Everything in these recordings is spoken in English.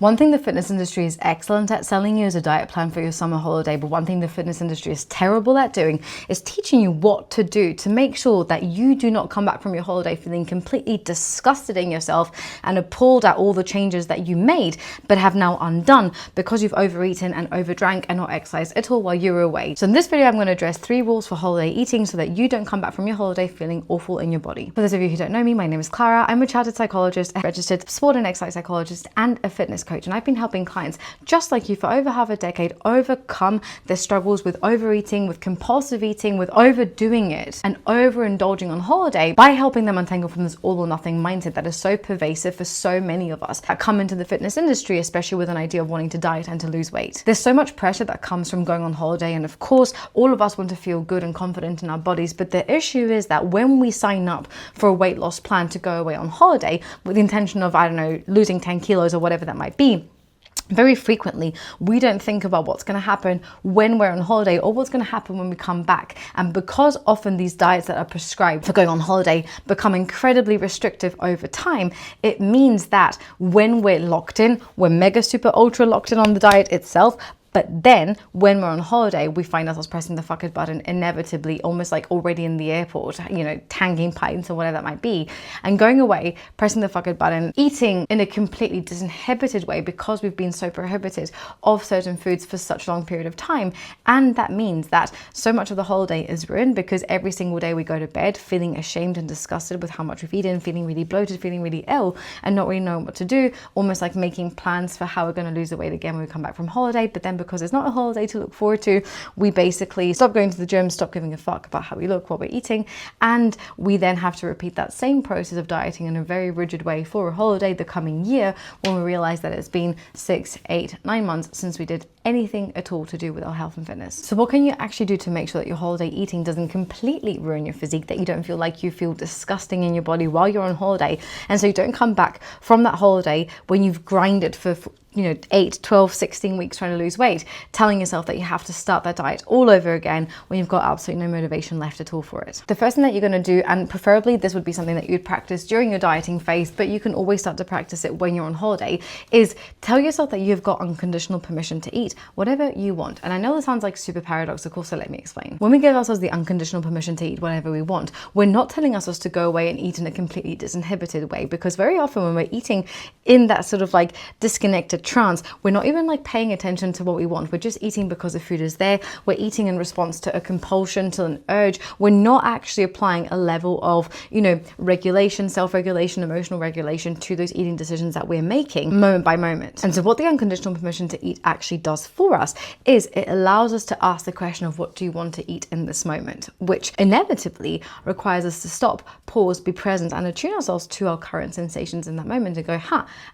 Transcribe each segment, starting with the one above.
One thing the fitness industry is excellent at selling you is a diet plan for your summer holiday, but one thing the fitness industry is terrible at doing is teaching you what to do to make sure that you do not come back from your holiday feeling completely disgusted in yourself and appalled at all the changes that you made but have now undone because you've overeaten and overdrank and not exercised at all while you were away. So in this video, I'm going to address 3 rules for holiday eating so that you don't come back from your holiday feeling awful in your body. For those of you who don't know me, my name is Clara. I'm a chartered psychologist, a registered sport and exercise psychologist, and a fitness coach, and I've been helping clients just like you for over half a decade overcome their struggles with overeating, with compulsive eating, with overdoing it and overindulging on holiday by helping them untangle from this all or nothing mindset that is so pervasive for so many of us that come into the fitness industry, especially with an idea of wanting to diet and to lose weight. There's so much pressure that comes from going on holiday, and of course all of us want to feel good and confident in our bodies, but the issue is that when we sign up for a weight loss plan to go away on holiday with the intention of, I don't know, losing 10 kilos or whatever that might be, very frequently, we don't think about what's going to happen when we're on holiday or what's going to happen when we come back. And because often these diets that are prescribed for going on holiday become incredibly restrictive over time, it means that when we're locked in, we're mega super ultra locked in on the diet itself. But then when we're on holiday, we find ourselves pressing the fuck it button inevitably, almost like already in the airport, you know, tanging pints or whatever that might be, and going away, pressing the fuck it button, eating in a completely disinhibited way because we've been so prohibited of certain foods for such a long period of time. And that means that so much of the holiday is ruined because every single day we go to bed feeling ashamed and disgusted with how much we've eaten, feeling really bloated, feeling really ill, and not really knowing what to do, almost like making plans for how we're going to lose the weight again when we come back from holiday. But then because it's not a holiday to look forward to, we basically stop going to the gym, stop giving a fuck about how we look, what we're eating, and we then have to repeat that same process of dieting in a very rigid way for a holiday the coming year when we realize that it's been 6, 8, 9 months since we did anything at all to do with our health and fitness. So what can you actually do to make sure that your holiday eating doesn't completely ruin your physique, that you don't feel like you feel disgusting in your body while you're on holiday, and so you don't come back from that holiday when you've grinded for 8, 12, 16 weeks trying to lose weight, telling yourself that you have to start that diet all over again when you've got absolutely no motivation left at all for it. The first thing that you're going to do, and preferably this would be something that you'd practice during your dieting phase, but you can always start to practice it when you're on holiday, is tell yourself that you've got unconditional permission to eat whatever you want. And I know this sounds like super paradoxical, so let me explain. When we give ourselves the unconditional permission to eat whatever we want, we're not telling ourselves to go away and eat in a completely disinhibited way, because very often when we're eating in that sort of like disconnected trance, we're not even like paying attention to what we want. We're just eating because the food is there. We're eating in response to a compulsion, to an urge. We're not actually applying a level of, regulation, self-regulation, emotional regulation to those eating decisions that we're making moment by moment. And so what the unconditional permission to eat actually does for us is it allows us to ask the question of what do you want to eat in this moment, which inevitably requires us to stop, pause, be present, and attune ourselves to our current sensations in that moment and go,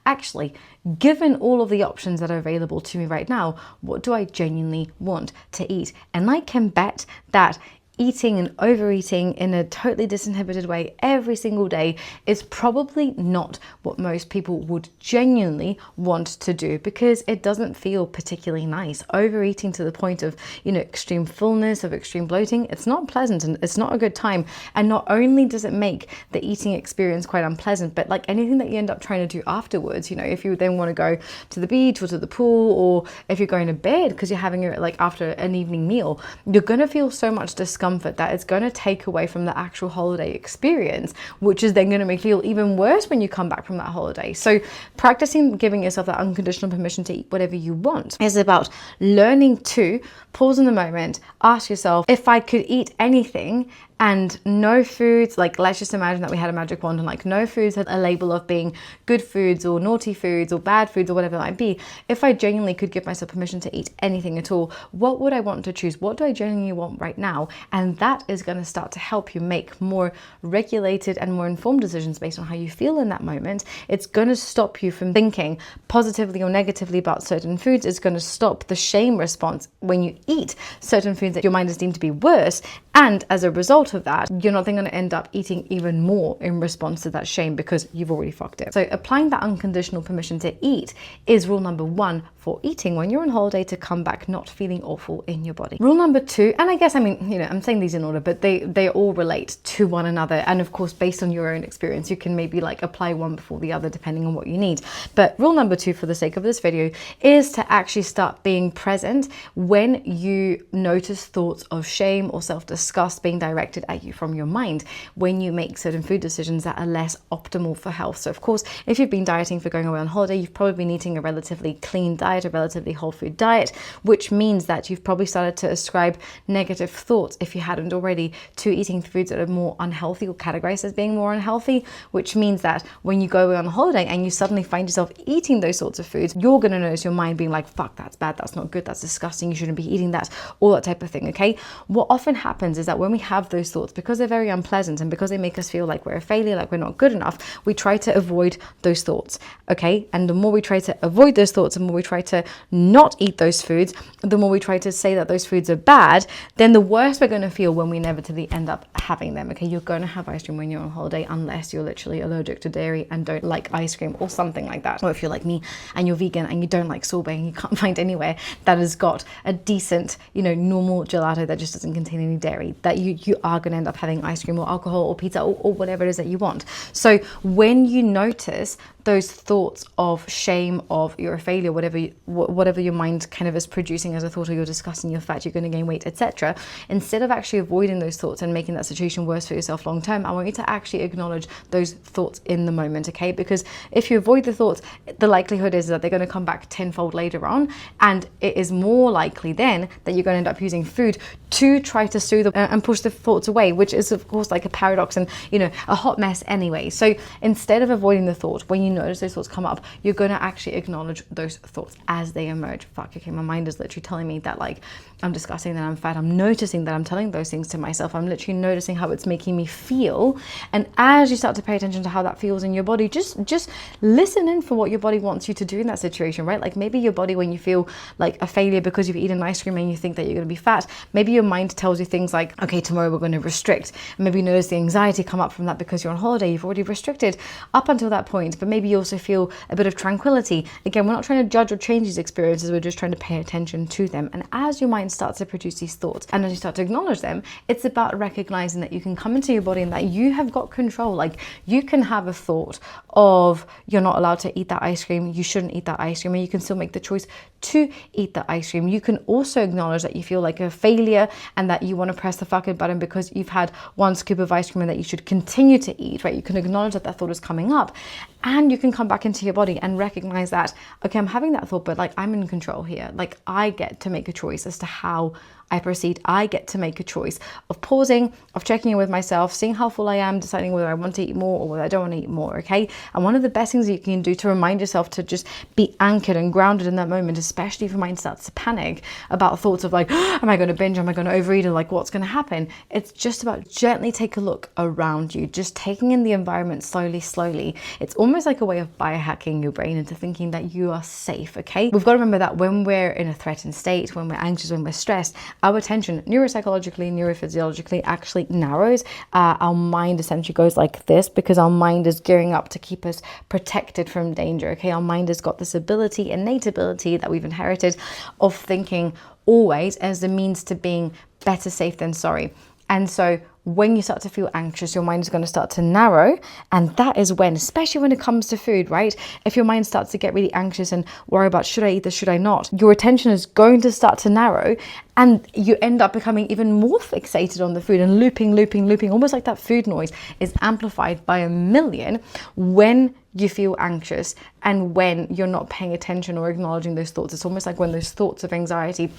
actually, given all of the options that are available to me right now, what do I genuinely want to eat? And I can bet that eating and overeating in a totally disinhibited way every single day is probably not what most people would genuinely want to do, because it doesn't feel particularly nice. Overeating to the point of, extreme fullness, of extreme bloating, it's not pleasant and it's not a good time. And not only does it make the eating experience quite unpleasant, but like anything that you end up trying to do afterwards, if you then want to go to the beach or to the pool, or if you're going to bed because you're having it like after an evening meal, you're going to feel so much discomfort that it's going to take away from the actual holiday experience, which is then going to make you feel even worse when you come back from that holiday. So practicing giving yourself that unconditional permission to eat whatever you want is about learning to pause in the moment, ask yourself, if I could eat anything and no foods, like let's just imagine that we had a magic wand and like no foods had a label of being good foods or naughty foods or bad foods or whatever it might be. If I genuinely could give myself permission to eat anything at all, what would I want to choose? What do I genuinely want right now? And that is going to start to help you make more regulated and more informed decisions based on how you feel in that moment. It's going to stop you from thinking positively or negatively about certain foods. It's going to stop the shame response when you eat certain foods that your mind is deemed to be worse. And as a result of that, you're not then going to end up eating even more in response to that shame because you've already fucked it. So applying that unconditional permission to eat is rule number 1 for eating when you're on holiday, to come back not feeling awful in your body. Rule number 2, and I guess, I mean, you know, I'm saying these in order, but they all relate to one another. And of course, based on your own experience, you can maybe like apply one before the other depending on what you need. But rule number 2 for the sake of this video is to actually start being present when you notice thoughts of shame or self-disgust being directed at you from your mind, when you make certain food decisions that are less optimal for health. So of course, if you've been dieting for going away on holiday, you've probably been eating a relatively clean diet, a relatively whole food diet, which means that you've probably started to ascribe negative thoughts, if you hadn't already, to eating foods that are more unhealthy or categorized as being more unhealthy, which means that when you go away on holiday and you suddenly find yourself eating those sorts of foods, you're going to notice your mind being like, fuck, that's bad, that's not good, that's disgusting, you shouldn't be eating that, all that type of thing, okay? What often happens is that when we have those thoughts, because they're very unpleasant and because they make us feel like we're a failure, like we're not good enough, we try to avoid those thoughts, okay? And the more we try to avoid those thoughts, the more we try to not eat those foods, the more we try to say that those foods are bad, then the worse we're going to feel when we inevitably end up having them, okay? You're going to have ice cream when you're on holiday unless you're literally allergic to dairy and don't like ice cream or something like that. Or if you're like me and you're vegan and you don't like sorbet and you can't find anywhere that has got a decent, you know, normal gelato that just doesn't contain any dairy, that you are going to end up having ice cream or alcohol or pizza or whatever it is that you want. So when you notice those thoughts of shame, of you're a failure, whatever your mind kind of is producing as a thought, or you're discussing your fat, you're going to gain weight, etc., instead of actually avoiding those thoughts and making that situation worse for yourself long term, I want you to actually acknowledge those thoughts in the moment, okay? Because if you avoid the thoughts, the likelihood is that they're going to come back tenfold later on, and it is more likely then that you're going to end up using food to try to soothe and push the thoughts away, which is of course like a paradox and, you know, a hot mess anyway. So instead of avoiding the thought, when you notice those thoughts come up, you're going to actually acknowledge those thoughts as they emerge. Fuck, okay, my mind is literally telling me that like I'm disgusting, that I'm fat. I'm noticing that I'm telling those things to myself. I'm literally noticing how it's making me feel. And as you start to pay attention to how that feels in your body, just listen in for what your body wants you to do in that situation, right? Like maybe your body, when you feel like a failure because you've eaten ice cream and you think that you're going to be fat, maybe your mind tells you things like, okay, tomorrow we're going to restrict. And maybe you notice the anxiety come up from that because you're on holiday, you've already restricted up until that point. But maybe you also feel a bit of tranquility. Again, we're not trying to judge or change these experiences, we're just trying to pay attention to them. And as your mind starts to produce these thoughts and as you start to acknowledge them, it's about recognizing that you can come into your body and that you have got control. Like you can have a thought of you're not allowed to eat that ice cream, you shouldn't eat that ice cream, and you can still make the choice to eat that ice cream. You can also acknowledge that you feel like a failure and that you want to press the fucking button because you've had one scoop of ice cream and that you should continue to eat, right? You can acknowledge that that thought is coming up, and you can come back into your body and recognize that, okay, I'm having that thought, but like I'm in control here. Like I get to make a choice as to how I proceed. I get to make a choice of pausing, of checking in with myself, seeing how full I am, deciding whether I want to eat more or whether I don't want to eat more, okay? And one of the best things that you can do to remind yourself to just be anchored and grounded in that moment, especially if your mind starts to panic about thoughts of like, am I going to binge? Am I going to overeat? And like, what's going to happen? It's just about gently take a look around you, just taking in the environment slowly. It's almost like a way of biohacking your brain into thinking that you are safe, okay? We've got to remember that when we're in a threatened state, when we're anxious, when we're stressed, our attention neuropsychologically, neurophysiologically actually narrows. Our mind essentially goes like this because our mind is gearing up to keep us protected from danger, okay? Our mind has got this ability, innate ability that we've inherited of thinking always as the means to being better safe than sorry. And so when you start to feel anxious, your mind is going to start to narrow. And that is when, especially when it comes to food, right? If your mind starts to get really anxious and worry about, should I eat this, should I not? Your attention is going to start to narrow and you end up becoming even more fixated on the food and looping, almost like that food noise is amplified by a million when you feel anxious and when you're not paying attention or acknowledging those thoughts. It's almost like when those thoughts of anxiety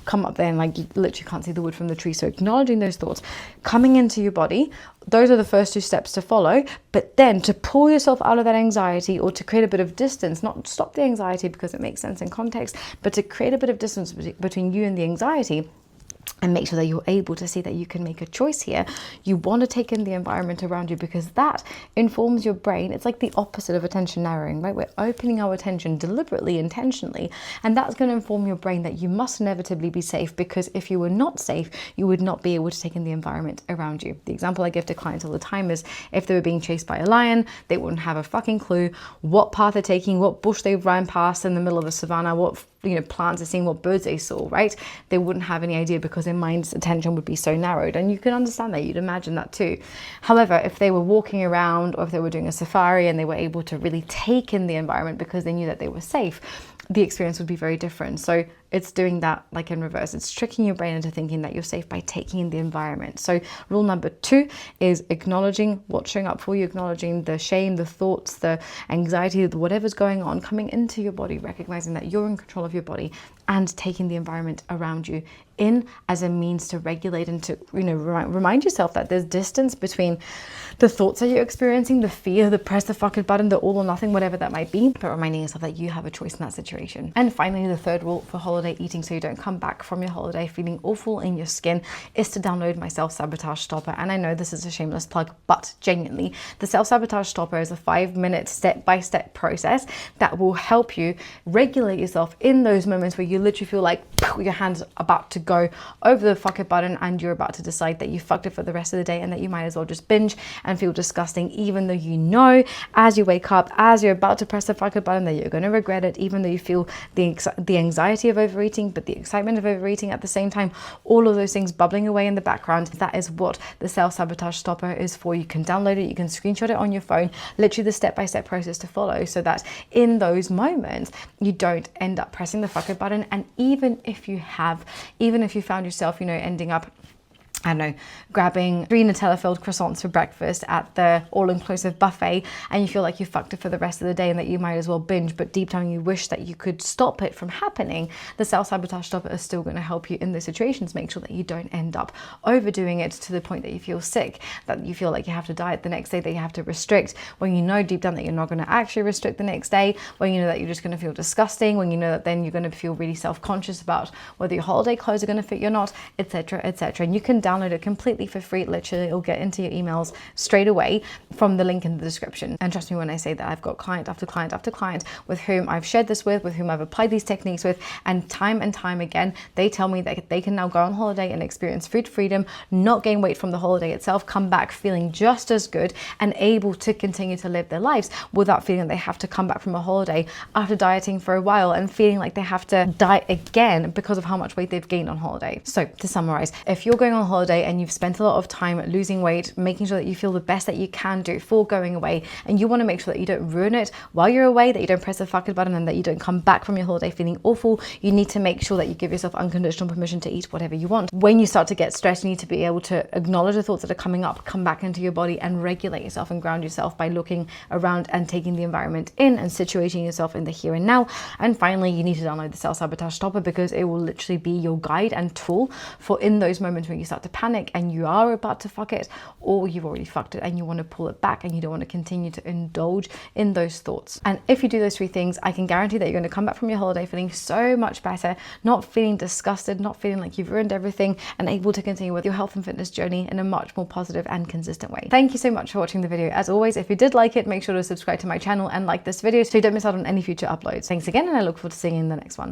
come up there and like you literally can't see the wood from the tree. So acknowledging those thoughts, coming into your body, those are the first 2 steps to follow. But then to pull yourself out of that anxiety or to create a bit of distance, not stop the anxiety because it makes sense in context, but to create a bit of distance between you and the anxiety, and make sure that you're able to see that you can make a choice here. You want to take in the environment around you because that informs your brain. It's like the opposite of attention narrowing, right? We're opening our attention deliberately, intentionally, and that's going to inform your brain that you must inevitably be safe, because if you were not safe, you would not be able to take in the environment around you. The example I give to clients all the time is if they were being chased by a lion, they wouldn't have a fucking clue what path they're taking, what bush they've ran past in the middle of the savannah, what plants they're seeing, what birds they saw, right? They wouldn't have any idea because their mind's attention would be so narrowed, and you can understand that, you'd imagine that too. However, if they were walking around or if they were doing a safari and they were able to really take in the environment because they knew that they were safe, the experience would be very different. So it's doing that like in reverse. It's tricking your brain into thinking that you're safe by taking in the environment. So rule number 2 is acknowledging what's showing up for you, acknowledging the shame, the thoughts, the anxiety, whatever's going on, coming into your body, recognizing that you're in control of your body, and taking the environment around you in as a means to regulate and to remind yourself that there's distance between the thoughts that you're experiencing, the fear, the press the fucking button, the all or nothing, whatever that might be, but reminding yourself that you have a choice in that situation. And finally, the third rule for holiday eating, so you don't come back from your holiday feeling awful in your skin, is to download my self-sabotage stopper. And I know this is a shameless plug, but genuinely, the self-sabotage stopper is a 5-minute step-by-step process that will help you regulate yourself in those moments where you literally feel like your hand's about to go over the fuck it button and you're about to decide that you fucked it for the rest of the day and that you might as well just binge and feel disgusting, even though you know as you wake up, as you're about to press the fuck it button, that you're going to regret it, even though you feel the anxiety of overeating, but the excitement of overeating at the same time, all of those things bubbling away in the background. That is what the self-sabotage stopper is for. You can download it, you can screenshot it on your phone, literally the step-by-step process to follow, so that in those moments you don't end up pressing the fuck it button. And even if you found yourself, ending up, I don't know, grabbing 3 Nutella-filled croissants for breakfast at the all-inclusive buffet, and you feel like you fucked it for the rest of the day and that you might as well binge, but deep down you wish that you could stop it from happening, the self-sabotage stopper is still going to help you in those situations. Make sure that you don't end up overdoing it to the point that you feel sick, that you feel like you have to diet the next day, that you have to restrict, when you know deep down that you're not going to actually restrict the next day, when you know that you're just going to feel disgusting, when you know that then you're going to feel really self-conscious about whether your holiday clothes are going to fit you or not, etc., etc. And you can download it completely for free. Literally, it'll get into your emails straight away from the link in the description. And trust me when I say that I've got client after client after client with whom I've shared this with whom I've applied these techniques with, and time again, they tell me that they can now go on holiday and experience food freedom, not gain weight from the holiday itself, come back feeling just as good and able to continue to live their lives without feeling they have to come back from a holiday after dieting for a while and feeling like they have to diet again because of how much weight they've gained on holiday. So to summarize, if you're going on holiday and you've spent a lot of time losing weight, making sure that you feel the best that you can do for going away, and you want to make sure that you don't ruin it while you're away, that you don't press the fucking button, and that you don't come back from your holiday feeling awful, you need to make sure that you give yourself unconditional permission to eat whatever you want. When you start to get stressed, you need to be able to acknowledge the thoughts that are coming up, come back into your body and regulate yourself and ground yourself by looking around and taking the environment in and situating yourself in the here and now. And finally, you need to download the self-sabotage stopper, because it will literally be your guide and tool for in those moments when you start to panic and you are about to fuck it, or you've already fucked it and you want to pull it back and you don't want to continue to indulge in those thoughts. And if you do those 3 things, I can guarantee that you're going to come back from your holiday feeling so much better, not feeling disgusted, not feeling like you've ruined everything, and able to continue with your health and fitness journey in a much more positive and consistent way. Thank you so much for watching the video. As always, if you did like it, make sure to subscribe to my channel and like this video so you don't miss out on any future uploads. Thanks again, and I look forward to seeing you in the next one.